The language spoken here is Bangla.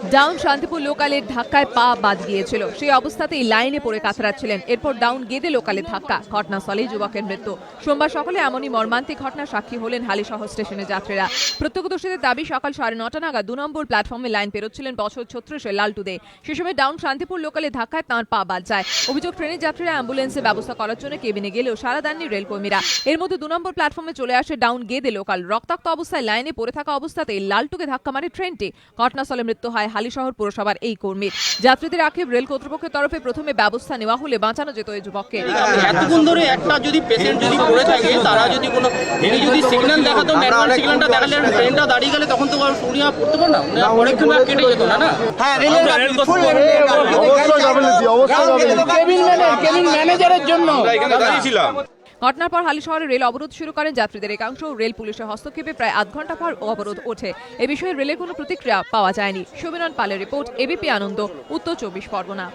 ডাউন শান্তিপুর লোকালের ধাক্কায় পা বাদ গিয়েছিল। সেই অবস্থাতেই লাইনে পড়ে কাতরাচ্ছিলেন। এরপর ডাউন গেদে লোকালের ধাক্কা, ঘটনাস্থলেই যুবকের মৃত্যু। সোমবার সকালে এমনই মর্মান্তিক ঘটনার সাক্ষী হলেন হালিশহর স্টেশনের যাত্রীরা। প্রত্যক্ষদর্শীদের দাবি, সকাল 9:30 নাগাদ 2 নম্বর প্ল্যাটফর্মে লাইন পেরোচ্ছিলেন বছর 36-এর লালটু দে। সে সময় ডাউন শান্তিপুর লোকালের ধাক্কায় তাঁর পা বাদ যায়। অভিযোগ, ট্রেনের যাত্রীরা অ্যাম্বুলেন্সের ব্যবস্থা করার জন্য কেবিনে গেলেও সাড়া দেননি রেলকর্মীরা। এর মধ্যে 2 নম্বর প্ল্যাটফর্মে চলে আসে ডাউন গেদে লোকাল। রক্তাক্ত অবস্থায় লাইনে পড়ে থাকা অবস্থাতেই লালটুকে ধাক্কা মারে ট্রেনটি। ঘটনাস্থলে মৃত্যু হয় হালিশহর পুরসভার এই কর্মীর। যাত্রীদের আক্ষেপ, রেল কর্তৃপক্ষের তরফে প্রথমে ব্যবস্থা নেওয়া হলে বাঁচানো যেত এই যুবককে। এতক্ষণ ধরে একটা যদি পেশেন্ট যদি পড়ে থাকে, তারা যদি কোনো যদি সিগন্যাল দেখাতো, ম্যানুয়াল সিগন্যালটা দেখালে ট্রেনটা দাঁড়িয়ে গেলে তখন তো উনি পড়তে পারতো না, অনেকক্ষণ কেটে যেত না। হ্যাঁ, কেবিন ম্যানেজারের জন্য ঘটনার পর হালিশহরে রেল অবরোধ শুরু করেন যাত্রীদের একাংশ। রেল পুলিশের হস্তক্ষেপে প্রায় আধ ঘন্টা পর অবরোধ ওঠে। এ বিষয়ে রেলের কোনো প্রতিক্রিয়া পাওয়া যায়নি। সুবিনন পালের রিপোর্ট, এবিপি আনন্দ, উত্তর 24 পরগনা।